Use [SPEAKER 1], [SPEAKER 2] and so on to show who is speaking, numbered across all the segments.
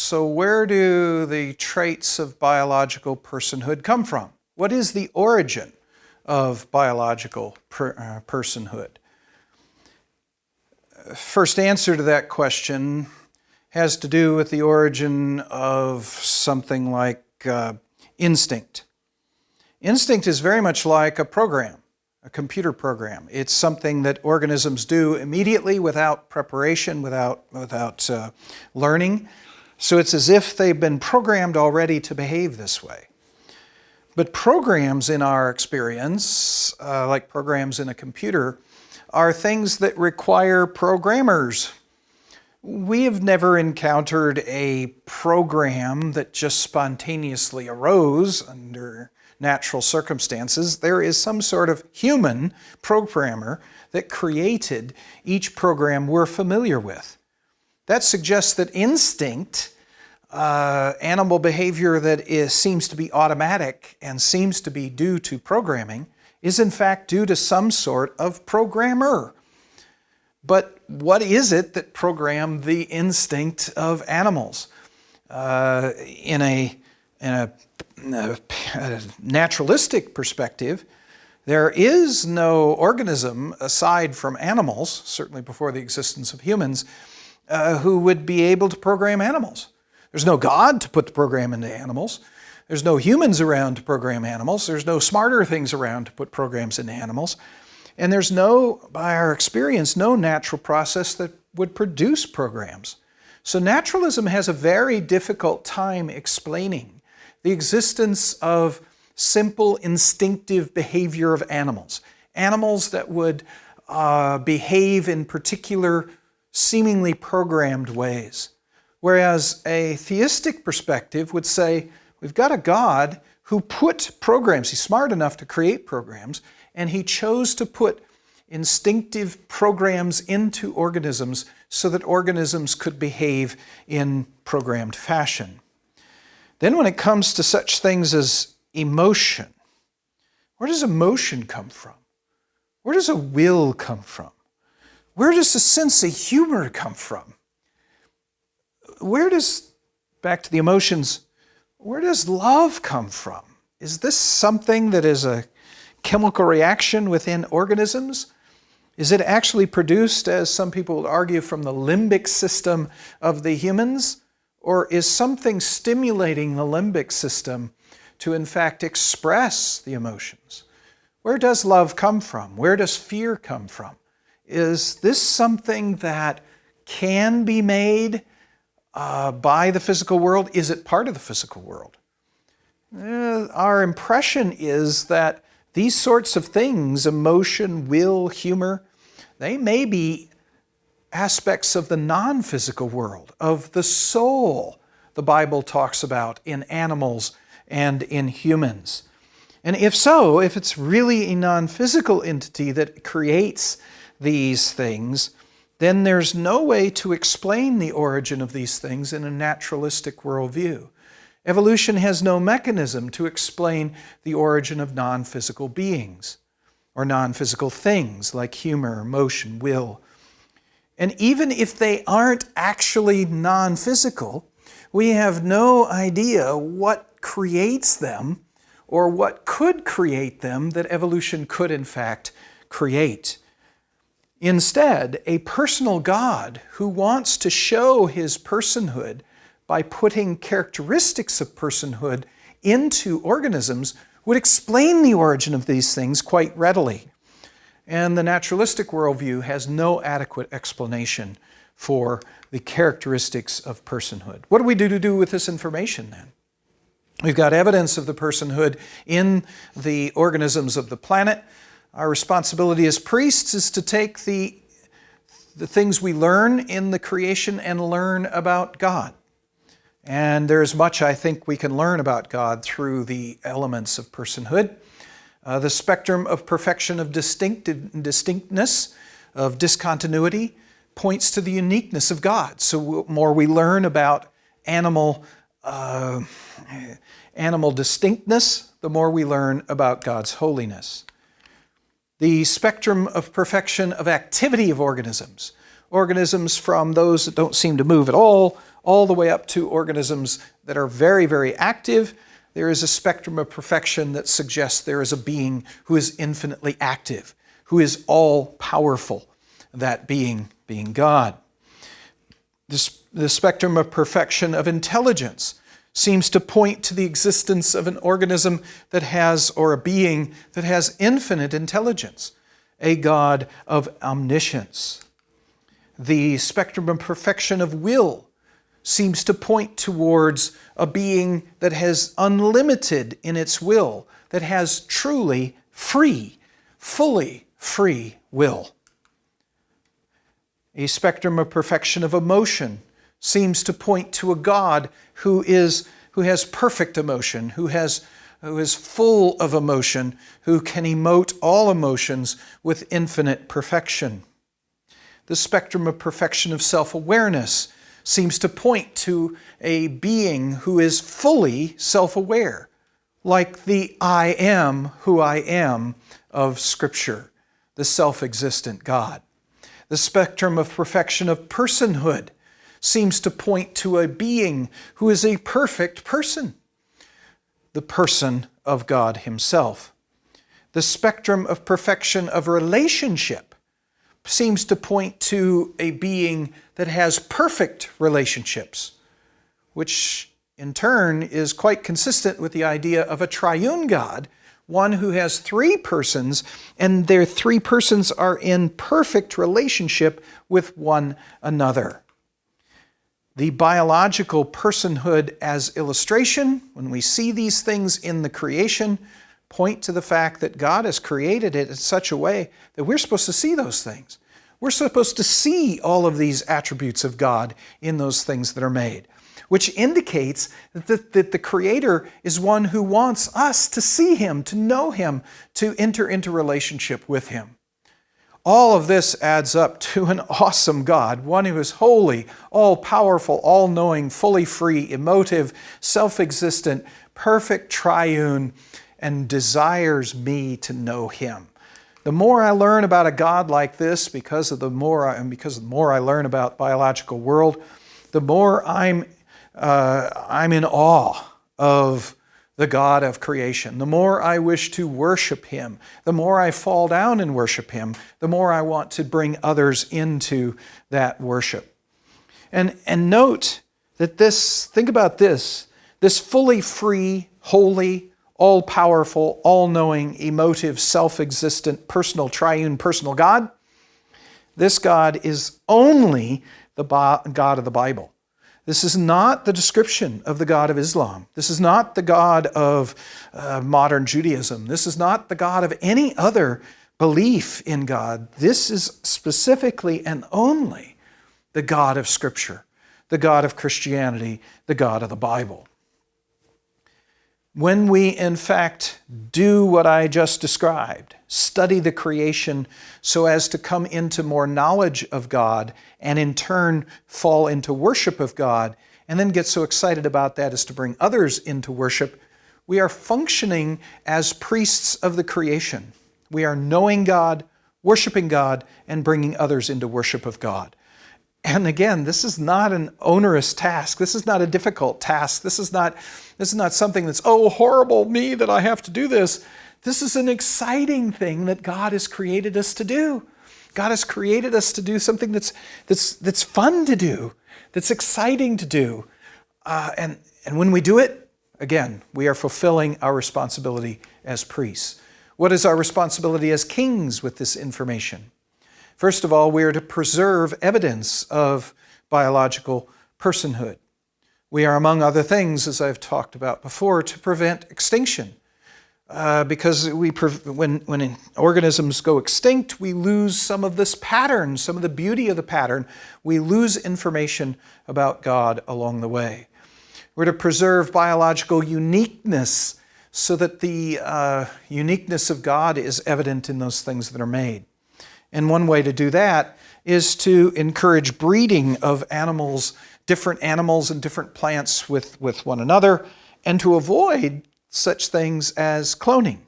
[SPEAKER 1] So where do the traits of biological personhood come from? What is the origin of biological personhood? First answer to that question has to do with the origin of something like instinct. Instinct is very much like a program, a computer program. It's something that organisms do immediately without preparation, without learning. So it's as if they've been programmed already to behave this way. But programs in our experience, like programs in a computer, are things that require programmers. We have never encountered a program that just spontaneously arose under natural circumstances. There is some sort of human programmer that created each program we're familiar with. That suggests that instinct, animal behavior that seems to be automatic and seems to be due to programming, is in fact due to some sort of programmer. But what is it that programmed the instinct of animals? In a naturalistic perspective, there is no organism aside from animals, certainly before the existence of humans, who would be able to program animals. There's no God to put the program into animals. There's no humans around to program animals. There's no smarter things around to put programs into animals. And there's no, by our experience, no natural process that would produce programs. So naturalism has a very difficult time explaining the existence of simple instinctive behavior of animals. Animals that would behave in particular seemingly programmed ways. Whereas a theistic perspective would say, we've got a God who put programs, he's smart enough to create programs, and he chose to put instinctive programs into organisms so that organisms could behave in programmed fashion. Then when it comes to such things as emotion, where does emotion come from? Where does a will come from? Where does a sense of humor come from? Back to the emotions, where does love come from? Is this something that is a chemical reaction within organisms? Is it actually produced, as some people would argue, from the limbic system of the humans? Or is something stimulating the limbic system to in fact express the emotions? Where does love come from? Where does fear come from? Is this something that can be made by the physical world? Is it part of the physical world? Our impression is that these sorts of things, emotion, will, humor, they may be aspects of the non-physical world, of the soul the Bible talks about in animals and in humans. And if so, if it's really a non-physical entity that creates these things, then there's no way to explain the origin of these things in a naturalistic worldview. Evolution has no mechanism to explain the origin of non-physical beings or non-physical things like humor, emotion, will. And even if they aren't actually non-physical, we have no idea what creates them or what could create them that evolution could in fact create. Instead, a personal God who wants to show his personhood by putting characteristics of personhood into organisms would explain the origin of these things quite readily. And the naturalistic worldview has no adequate explanation for the characteristics of personhood. What do we do with this information then? We've got evidence of the personhood in the organisms of the planet. Our responsibility as priests is to take the things we learn in the creation and learn about God. And there's much I think we can learn about God through the elements of personhood. The spectrum of perfection of distinctness, of discontinuity, points to the uniqueness of God. So the more we learn about animal distinctness, the more we learn about God's holiness. The spectrum of perfection of activity of organisms. Organisms from those that don't seem to move at all all the way up to organisms that are very, very active. There is a spectrum of perfection that suggests there is a being who is infinitely active, who is all-powerful, that being God. The spectrum of perfection of intelligence seems to point to the existence of an organism that has, or a being that has infinite intelligence, a God of omniscience. The spectrum of perfection of will seems to point towards a being that has unlimited in its will, that has truly free, fully free will. A spectrum of perfection of emotion seems to point to a God who has perfect emotion, who is full of emotion, who can emote all emotions with infinite perfection. The spectrum of perfection of self-awareness seems to point to a being who is fully self-aware, like the I am who I am of Scripture, the self-existent God. The spectrum of perfection of personhood seems to point to a being who is a perfect person, the person of God Himself. The spectrum of perfection of relationship seems to point to a being that has perfect relationships, which in turn is quite consistent with the idea of a triune God, one who has three persons, and their three persons are in perfect relationship with one another. The biological personhood as illustration, when we see these things in the creation, point to the fact that God has created it in such a way that we're supposed to see those things. We're supposed to see all of these attributes of God in those things that are made, which indicates that the Creator is one who wants us to see Him, to know Him, to enter into relationship with Him. All of this adds up to an awesome God, one who is holy, all-powerful, all-knowing, fully free, emotive, self-existent, perfect, triune, and desires me to know Him. The more I learn about a God like this, because the more I learn about biological world, the more I'm in awe of the God of creation. The more I wish to worship Him, the more I fall down and worship Him, the more I want to bring others into that worship. And note that think about this fully free, holy, all-powerful, all-knowing, emotive, self-existent, personal, triune, personal God, this God is only the God of the Bible. This is not the description of the God of Islam. This is not the God of modern Judaism. This is not the God of any other belief in God. This is specifically and only the God of Scripture, the God of Christianity, the God of the Bible. When we, in fact, do what I just described, study the creation so as to come into more knowledge of God and in turn fall into worship of God, and then get so excited about that as to bring others into worship, we are functioning as priests of the creation. We are knowing God, worshiping God, and bringing others into worship of God. And again, this is not an onerous task. This is not a difficult task. This is not something that's, oh, horrible me that I have to do this. This is an exciting thing that God has created us to do. God has created us to do something that's fun to do, that's exciting to do. And when we do it, again, we are fulfilling our responsibility as priests. What is our responsibility as kings with this information? First of all, we are to preserve evidence of biological personhood. We are, among other things, as I've talked about before, to prevent extinction. Because when organisms go extinct, we lose some of this pattern, some of the beauty of the pattern. We lose information about God along the way. We're to preserve biological uniqueness so that the uniqueness of God is evident in those things that are made. And one way to do that is to encourage breeding of animals, different animals and different plants with one another, and to avoid such things as cloning.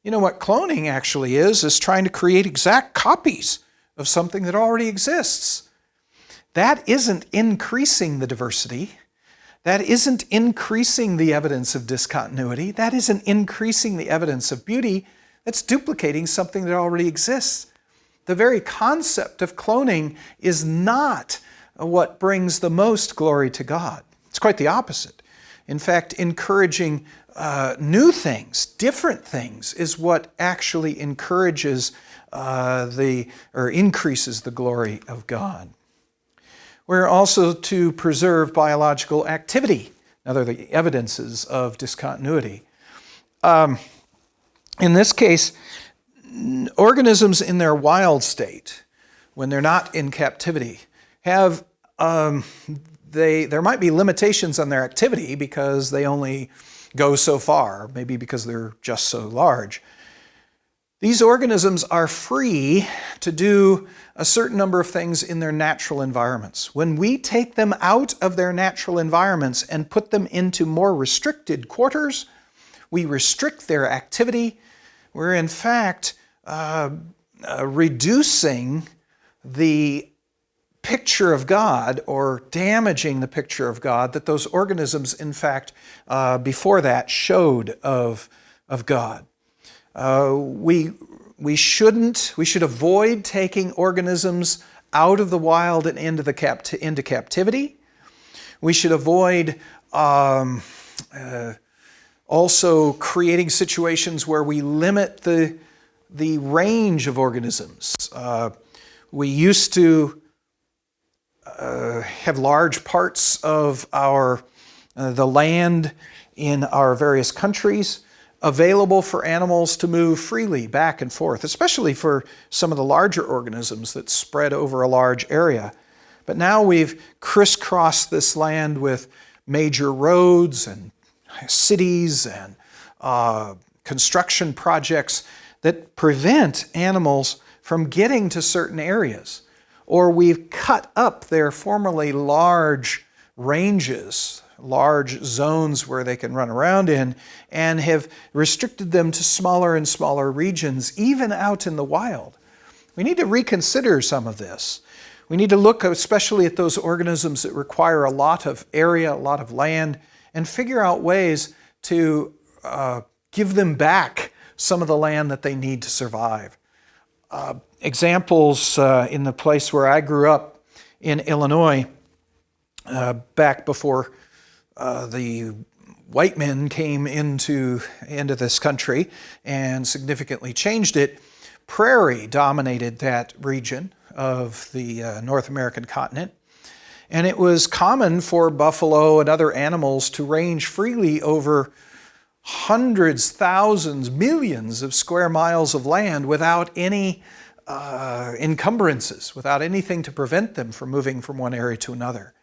[SPEAKER 1] You know what cloning actually is trying to create exact copies of something that already exists. that isn't increasing the diversity. That isn't increasing the evidence of discontinuity. That isn't increasing the evidence of beauty. That's duplicating something that already exists. The very concept of cloning is not what brings the most glory to God. It's quite the opposite. In fact, encouraging new things, different things, is what actually encourages or increases the glory of God. We're also to preserve biological activity, another of the evidences of discontinuity. In this case, organisms in their wild state, when they're not in captivity, have there might be limitations on their activity because they only go so far, maybe because they're just so large. These organisms are free to do a certain number of things in their natural environments. When we take them out of their natural environments and put them into more restricted quarters, we restrict their activity. We're in fact reducing the picture of God, or damaging the picture of God that those organisms, in fact, before that showed of God. We should avoid taking organisms out of the wild and into captivity. We should avoid also creating situations where we limit the range of organisms. We used to have large parts of the land in our various countries available for animals to move freely back and forth, especially for some of the larger organisms that spread over a large area. But now we've crisscrossed this land with major roads and cities and construction projects that prevent animals from getting to certain areas. Or we've cut up their formerly large ranges, large zones where they can run around in, and have restricted them to smaller and smaller regions, even out in the wild. We need to reconsider some of this. We need to look especially at those organisms that require a lot of area, a lot of land, and figure out ways to give them back some of the land that they need to survive. Examples in the place where I grew up in Illinois, back before the white men came into this country and significantly changed it, prairie dominated that region of the North American continent. And it was common for buffalo and other animals to range freely over hundreds, thousands, millions of square miles of land without any encumbrances, without anything to prevent them from moving from one area to another.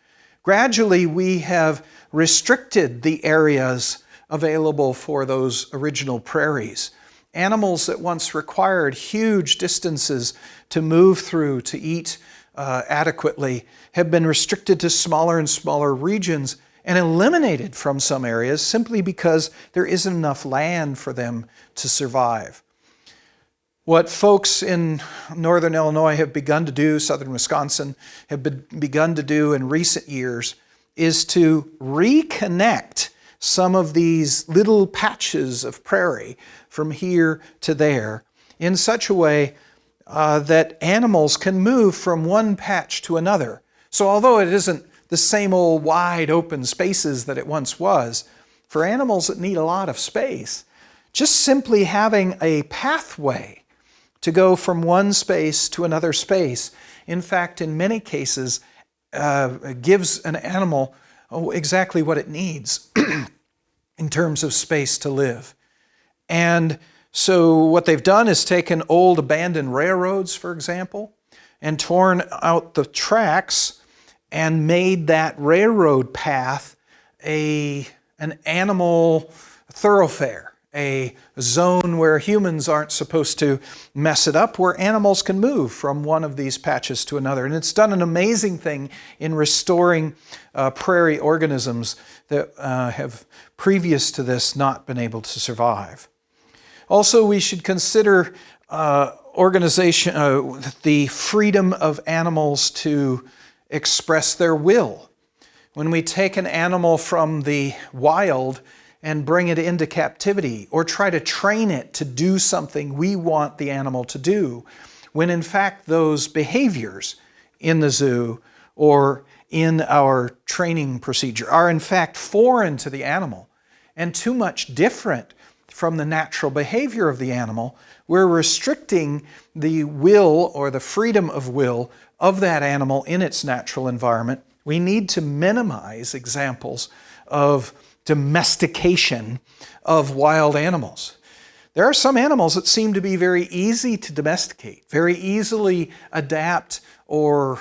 [SPEAKER 1] Gradually, we have restricted the areas available for those original prairies. Animals that once required huge distances to move through to eat adequately have been restricted to smaller and smaller regions and eliminated from some areas simply because there isn't enough land for them to survive. What folks in northern Illinois have begun to do, southern Wisconsin, have begun to do in recent years is to reconnect some of these little patches of prairie from here to there in such a way that animals can move from one patch to another. So although it isn't the same old wide open spaces that it once was, for animals that need a lot of space, just simply having a pathway to go from one space to another space, in fact, in many cases, gives an animal exactly what it needs in terms of space to live. And so what they've done is taken old abandoned railroads, for example, and torn out the tracks and made that railroad path an animal thoroughfare, a zone where humans aren't supposed to mess it up, where animals can move from one of these patches to another. And it's done an amazing thing in restoring prairie organisms that have previous to this not been able to survive. Also, we should consider the freedom of animals to express their will. When we take an animal from the wild and bring it into captivity, or try to train it to do something we want the animal to do, when in fact those behaviors in the zoo or in our training procedure are in fact foreign to the animal and too much different from the natural behavior of the animal, we're restricting the will or the freedom of will of that animal in its natural environment. We need to minimize examples of domestication of wild animals. There are some animals that seem to be very easy to domesticate, very easily adapt or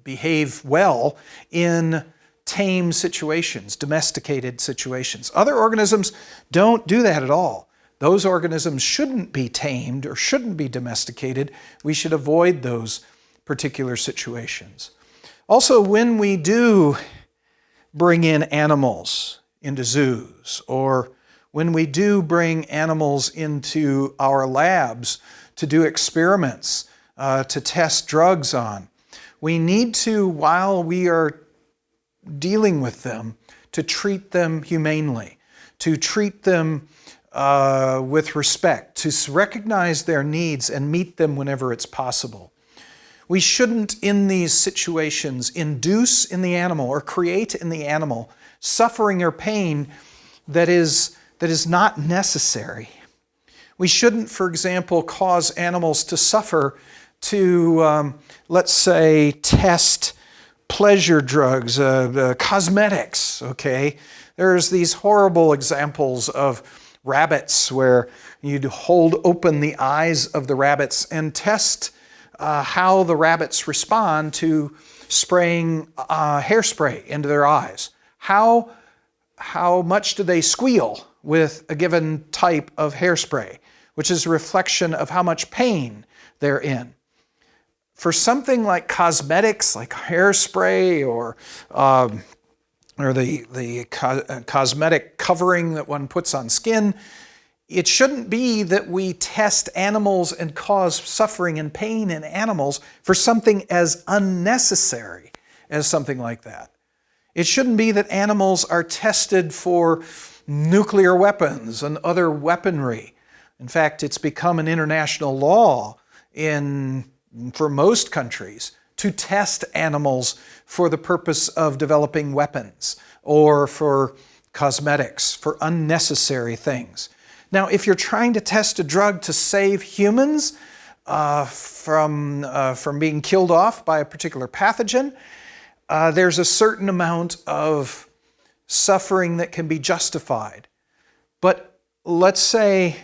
[SPEAKER 1] behave well in tame situations, domesticated situations. Other organisms don't do that at all. Those organisms shouldn't be tamed or shouldn't be domesticated. We should avoid those particular situations. Also, when we do bring in animals into zoos, or when we do bring animals into our labs to do experiments, to test drugs on, we need to, while we are dealing with them, to treat them humanely, to treat them with respect, to recognize their needs and meet them whenever it's possible. We shouldn't, in these situations, induce in the animal or create in the animal suffering or pain that is not necessary. We shouldn't, for example, cause animals to suffer to, let's say, test pleasure drugs, cosmetics, okay? There's these horrible examples of rabbits where you'd hold open the eyes of the rabbits and test how the rabbits respond to spraying hairspray into their eyes. How much do they squeal with a given type of hairspray, which is a reflection of how much pain they're in. For something like cosmetics, like hairspray or the cosmetic covering that one puts on skin, it shouldn't be that we test animals and cause suffering and pain in animals for something as unnecessary as something like that. It shouldn't be that animals are tested for nuclear weapons and other weaponry. In fact, it's become an international law for most countries to test animals for the purpose of developing weapons or for cosmetics, for unnecessary things. Now, if you're trying to test a drug to save humans from being killed off by a particular pathogen, there's a certain amount of suffering that can be justified. But let's say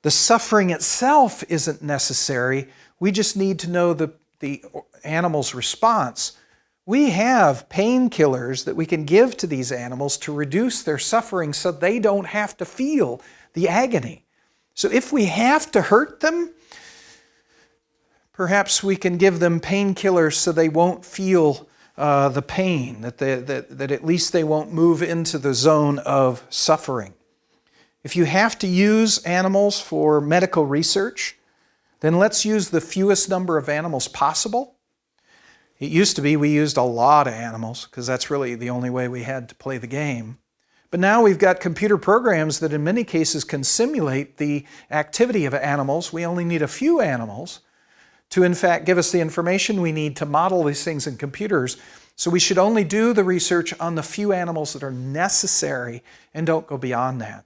[SPEAKER 1] the suffering itself isn't necessary. We just need to know the animal's response. We have painkillers that we can give to these animals to reduce their suffering so they don't have to feel the agony. So if we have to hurt them, perhaps we can give them painkillers so they won't feel the pain, that at least they won't move into the zone of suffering. If you have to use animals for medical research, then let's use the fewest number of animals possible. It used to be we used a lot of animals because that's really the only way we had to play the game. But now we've got computer programs that in many cases can simulate the activity of animals. We only need a few animals to in fact give us the information we need to model these things in computers. So we should only do the research on the few animals that are necessary and don't go beyond that.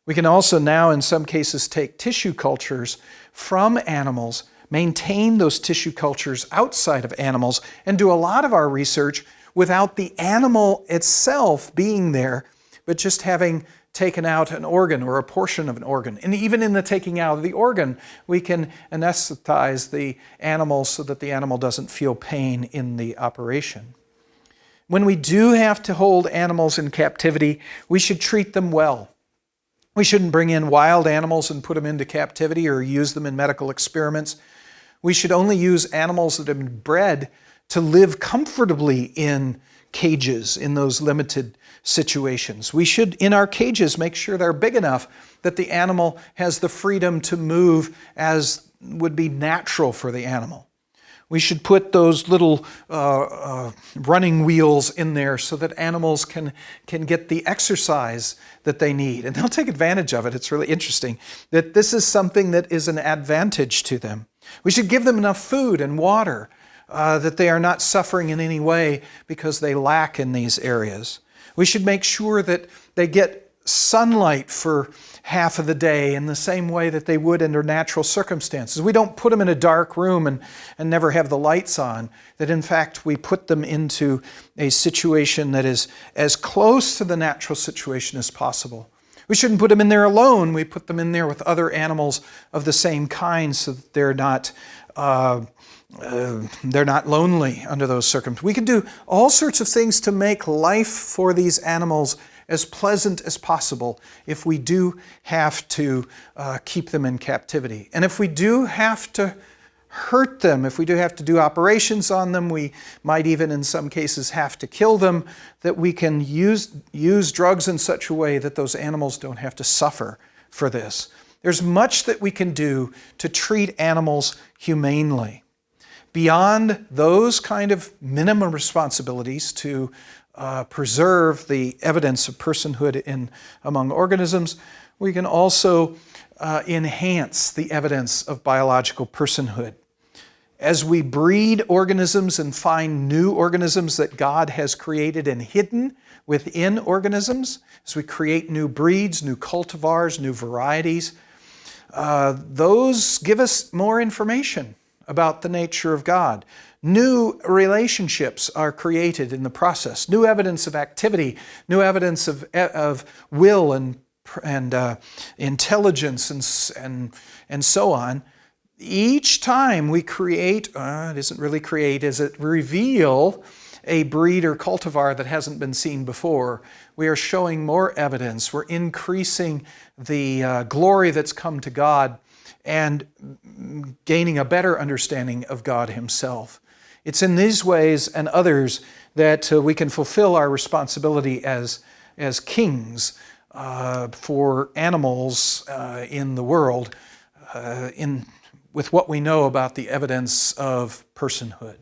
[SPEAKER 1] We can also now in some cases take tissue cultures from animals, maintain those tissue cultures outside of animals, and do a lot of our research without the animal itself being there, but just having taken out an organ or a portion of an organ. And even in the taking out of the organ, we can anesthetize the animal so that the animal doesn't feel pain in the operation. When we do have to hold animals in captivity, we should treat them well. We shouldn't bring in wild animals and put them into captivity or use them in medical experiments. We should only use animals that have been bred to live comfortably in cages in those limited situations. We should, in our cages, make sure they're big enough that the animal has the freedom to move as would be natural for the animal. We should put those little running wheels in there so that animals can get the exercise that they need. And they'll take advantage of it. It's really interesting that this is something that is an advantage to them. We should give them enough food and water that they are not suffering in any way because they lack in these areas. We should make sure that they get sunlight for half of the day in the same way that they would under natural circumstances. We don't put them in a dark room and never have the lights on. That in fact we put them into a situation that is as close to the natural situation as possible. We shouldn't put them in there alone. We put them in there with other animals of the same kind so that they're not lonely under those circumstances. We can do all sorts of things to make life for these animals as pleasant as possible if we do have to keep them in captivity. And if we do have to hurt them, if we do have to do operations on them, we might even in some cases have to kill them, that we can use drugs in such a way that those animals don't have to suffer for this. There's much that we can do to treat animals humanely. Beyond those kind of minimum responsibilities to preserve the evidence of personhood among organisms, we can also enhance the evidence of biological personhood. As we breed organisms and find new organisms that God has created and hidden within organisms, as we create new breeds, new cultivars, new varieties, those give us more information about the nature of God. New relationships are created in the process. New evidence of activity, new evidence of will and intelligence and so on. Each time we create, it isn't really create, is it reveal a breed or cultivar that hasn't been seen before, we are showing more evidence. We're increasing the glory that's come to God and gaining a better understanding of God Himself. It's in these ways and others that we can fulfill our responsibility as kings for animals in the world with what we know about the evidence of personhood.